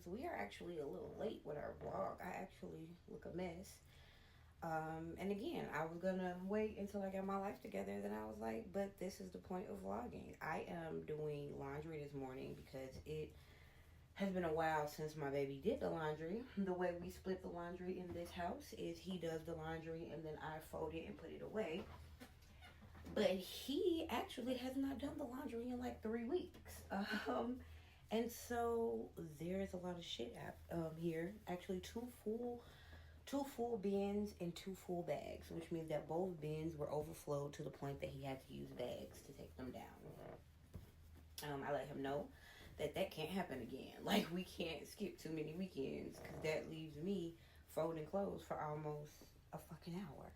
vlogs. We are actually a little late with our vlog. I actually look a mess. And again, I was gonna wait until I got my life together. Then I was like, but this is the point of vlogging. I am doing laundry this morning because it has been a while since my baby did the laundry. The way we split the laundry in this house is he does the laundry and then I fold it and put it away. But he actually has not done the laundry in like 3 weeks. And so there's a lot of shit here. Actually, two full bins and two full bags, which means that both bins were overflowed to the point that he had to use bags to take them down. I let him know that can't happen again. Like, we can't skip too many weekends because that leaves me folding clothes for almost a fucking hour.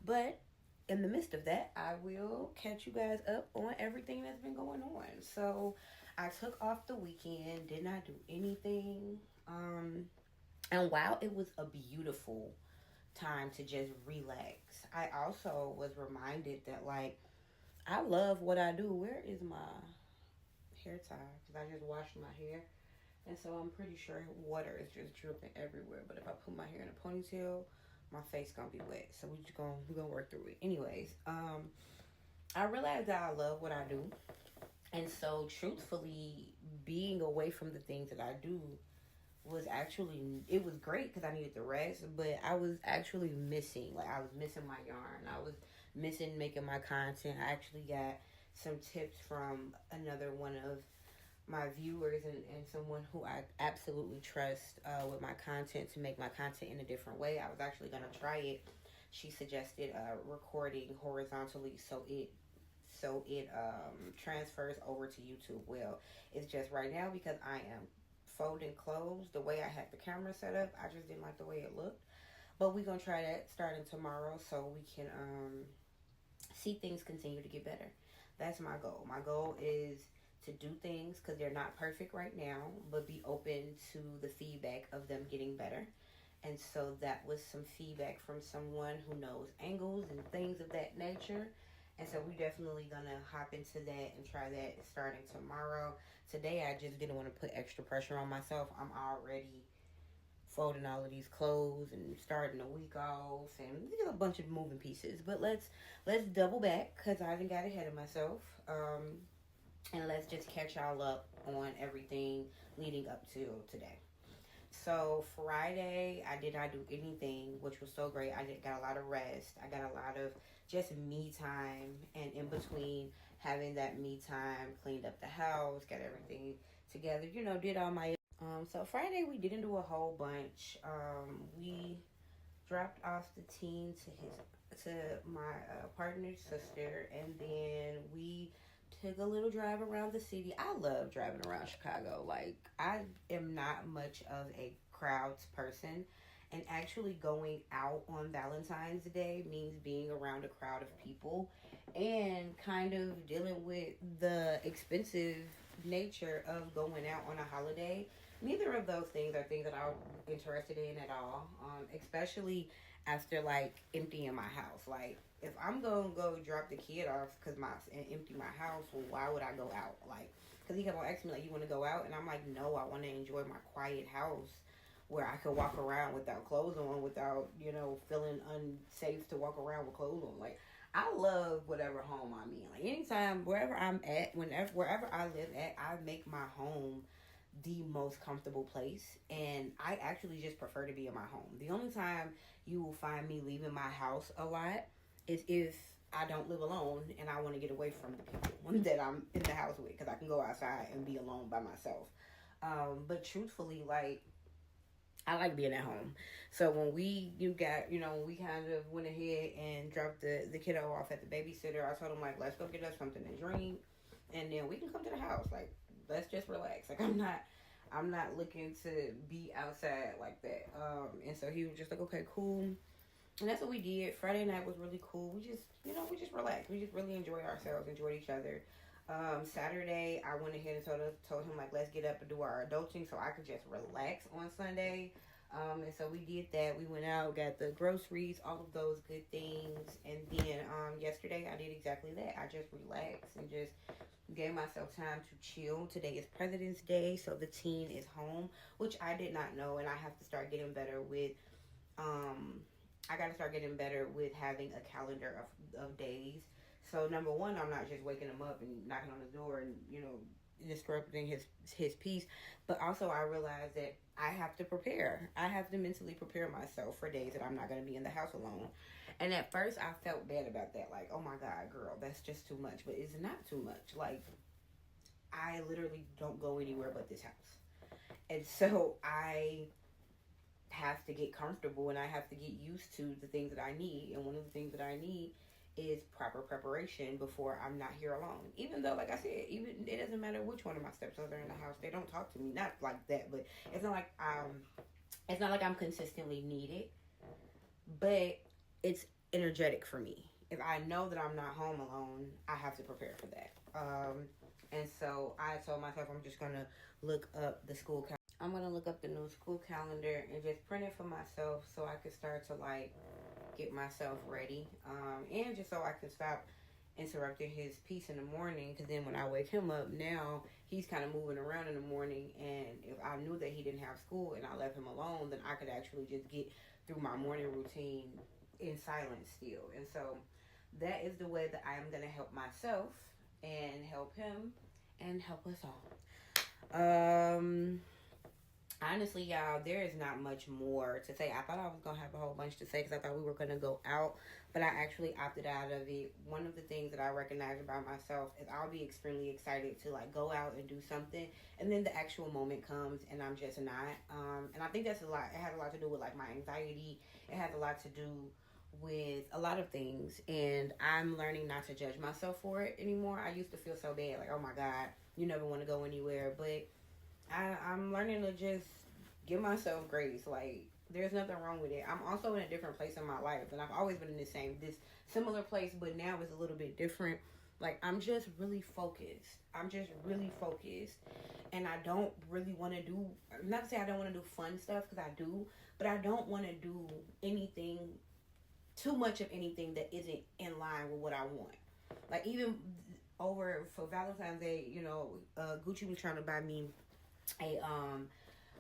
But in the midst of that, I will catch you guys up on everything that's been going on. So I took off the weekend, did not do anything. And while it was a beautiful time to just relax, I also was reminded that, like, I love what I do. Where is my hair tie? Because I just washed my hair. And so I'm pretty sure water is just dripping everywhere. But if I put my hair in a ponytail, my face gonna be wet. So we're gonna work through it. Anyways, I realized that I love what I do. And so truthfully, being away from the things that I do was actually, it was great because I needed the rest, but I was actually missing, like, I was missing my yarn. I was missing making my content. I actually got some tips from another one of my viewers and someone who I absolutely trust with my content to make my content in a different way. I was actually going to try it. She suggested recording horizontally so it transfers over to YouTube. Well, it's just right now because I am folding clothes, the way I had the camera set up, I just didn't like the way it looked. But we're gonna try that starting tomorrow so we can see things continue to get better. That's my goal. My goal is to do things because they're not perfect right now, but be open to the feedback of them getting better. And so that was some feedback from someone who knows angles and things of that nature. And so we definitely gonna hop into that and try that starting tomorrow. Today I just didn't want to put extra pressure on myself. I'm already folding all of these clothes and starting the week off and a bunch of moving pieces. But let's double back because I done got ahead of myself. And let's just catch y'all up on everything leading up to today. So Friday, I did not do anything, which was so great. Got a lot of rest. I got a lot of just me time. And in between having that me time, cleaned up the house, got everything together, did all my... So Friday, we didn't do a whole bunch. We dropped off the teen to my partner's sister. And then we took a little drive around the city. I love driving around Chicago. Like, I am not much of a crowds person. And actually going out on Valentine's Day means being around a crowd of people and kind of dealing with the expensive nature of going out on a holiday. Neither of those things are things that I'm interested in at all, especially after, like, emptying my house. Like, if I'm going to go drop the kid off and empty my house, well, why would I go out? Like, because he kept on asking me, like, you want to go out? And I'm like, no, I want to enjoy my quiet house where I could walk around without clothes on, without, feeling unsafe to walk around with clothes on. Like, I love whatever home I'm in. Like, anytime, wherever I'm at, wherever I live at, I make my home the most comfortable place. And I actually just prefer to be in my home. The only time you will find me leaving my house a lot is if I don't live alone and I want to get away from the people that I'm in the house with, because I can go outside and be alone by myself. But truthfully, like, I like being at home. So when we kind of went ahead and dropped the kiddo off at the babysitter, I told him, like, let's go get us something to drink and then we can come to the house. Like, let's just relax. Like, I'm not looking to be outside like that. And so he was just like, okay, cool. And that's what we did. Friday night was really cool. We just relaxed. We just really enjoyed ourselves, enjoyed each other. Saturday, I went ahead and told him, like, let's get up and do our adulting so I could just relax on Sunday. And so we did that. We went out, got the groceries, all of those good things. And then yesterday, I did exactly that. I just relaxed and just Gave myself time to chill. Today is President's Day, so the teen is home, which I did not know, and I have to start getting better with. Um, I got to start getting better with having a calendar of days. So number one, I'm not just waking him up and knocking on his door and disrupting his peace, but also I realize that I have to prepare. I have to mentally prepare myself for days that I'm not going to be in the house alone. And at first, I felt bad about that. Like, oh my God, girl, that's just too much. But it's not too much. Like, I literally don't go anywhere but this house. And so I have to get comfortable and I have to get used to the things that I need. And one of the things that I need is proper preparation before I'm not here alone. Even though, like I said, even it doesn't matter which one of my stepsons are in the house. They don't talk to me. Not like that, but it's not like I'm consistently needed. But it's energetic for me. If I know that I'm not home alone, I have to prepare for that. And so I told myself I'm just gonna look up the school calendar. I'm gonna look up the new school calendar and just print it for myself so I can start to like get myself ready. And just so I can stop interrupting his peace in the morning, because then when I wake him up now, he's kind of moving around in the morning, and if I knew that he didn't have school and I left him alone, then I could actually just get through my morning routine in silence still. And so that is the way that I am going to help myself and help him and help us all. Honestly, y'all, there is not much more to say. I thought I was going to have a whole bunch to say because I thought we were going to go out, but I actually opted out of it. One of the things that I recognize about myself is I'll be extremely excited to like go out and do something, and then the actual moment comes and I'm just not. And I think that's a lot. It has a lot to do with like my anxiety. It has a lot to do with a lot of things, and I'm learning not to judge myself for it anymore. I used to feel so bad, like, oh my God, you never want to go anywhere, but I'm learning to just give myself grace. Like, there's nothing wrong with it. I'm also in a different place in my life, and I've always been in this similar place, but now it's a little bit different. Like, I'm just really focused. And I don't really want to do, not to say I don't want to do fun stuff, because I do, but I don't want to do anything, too much of anything that isn't in line with what I want. Like, even over for Valentine's Day, Gucci was trying to buy me a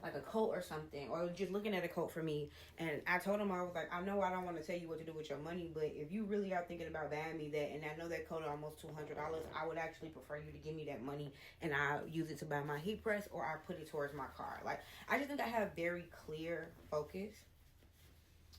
like a coat or something, or just looking at a coat for me, and I told him, I was like, I know I don't want to tell you what to do with your money, but if you really are thinking about buying me that, and I know that coat is almost $200, I would actually prefer you to give me that money and I'll use it to buy my heat press, or I put it towards my car. Like, I just think I have very clear focus.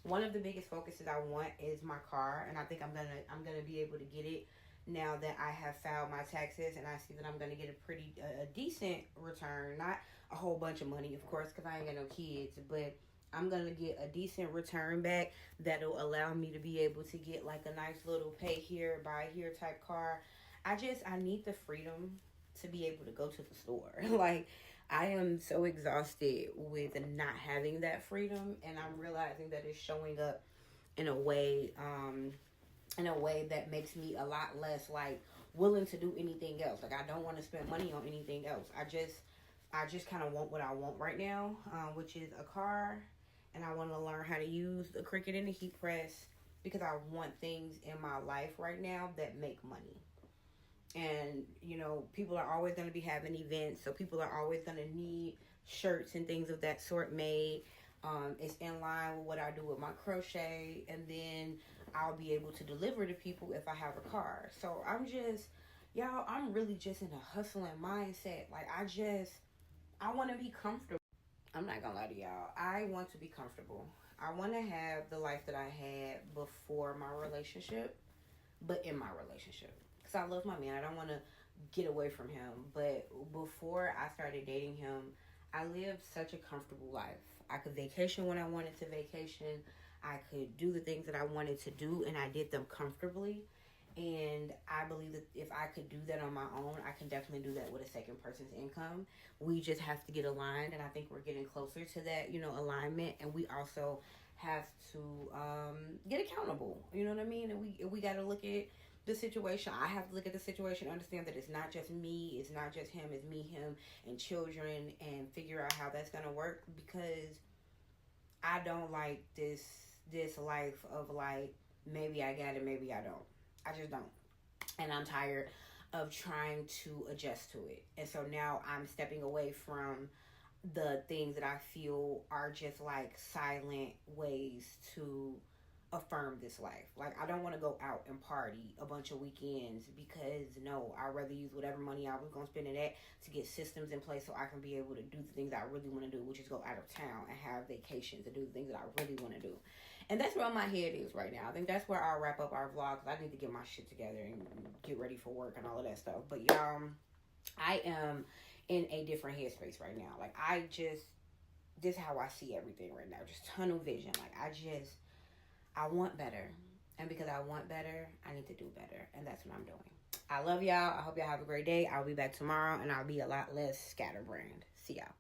One of the biggest focuses I want is my car, and I think I'm gonna be able to get it now that I have filed my taxes, and I see that I'm gonna get a decent return, not a whole bunch of money, of course, because I ain't got no kids, but I'm gonna get a decent return back that'll allow me to be able to get like a nice little pay here, buy here type car. I need the freedom to be able to go to the store. Like, I am so exhausted with not having that freedom, and I'm realizing that it's showing up in a way that makes me a lot less like willing to do anything else. Like, I don't want to spend money on anything else. I just kind of want what I want right now, which is a car, and I want to learn how to use the Cricut and the heat press, because I want things in my life right now that make money. And, people are always going to be having events, so people are always going to need shirts and things of that sort made. It's in line with what I do with my crochet, and then I'll be able to deliver to people if I have a car. So I'm really just in a hustling mindset. Like, I want to be comfortable. I'm not going to lie to y'all. I want to be comfortable. I want to have the life that I had before my relationship, but in my relationship. Because I love my man. I don't want to get away from him. But before I started dating him, I lived such a comfortable life. I could vacation when I wanted to vacation. I could do the things that I wanted to do, and I did them comfortably. And I believe that if I could do that on my own, I can definitely do that with a second person's income. We just have to get aligned, and I think we're getting closer to that, alignment. And we also have to get accountable. You know what I mean? And we got to look at the situation. I have to look at the situation, understand that it's not just me, it's not just him, it's me, him, and children, and figure out how that's gonna work, because I don't like this life of like, maybe I got it, maybe I don't. I just don't. And I'm tired of trying to adjust to it. And so now I'm stepping away from the things that I feel are just like silent ways to affirm this life. Like, I don't want to go out and party a bunch of weekends because no, I'd rather use whatever money I was going to spend in that to get systems in place so I can be able to do the things I really want to do, which is go out of town and have vacations and do the things that I really want to do. And that's where my head is right now. I think that's where I'll wrap up our vlog, because I need to get my shit together and get ready for work and all of that stuff. But y'all, I am in a different headspace right now. Like, this is how I see everything right now. Just tunnel vision. Like, I want better. And because I want better, I need to do better. And that's what I'm doing. I love y'all. I hope y'all have a great day. I'll be back tomorrow, and I'll be a lot less scatterbrained. See y'all.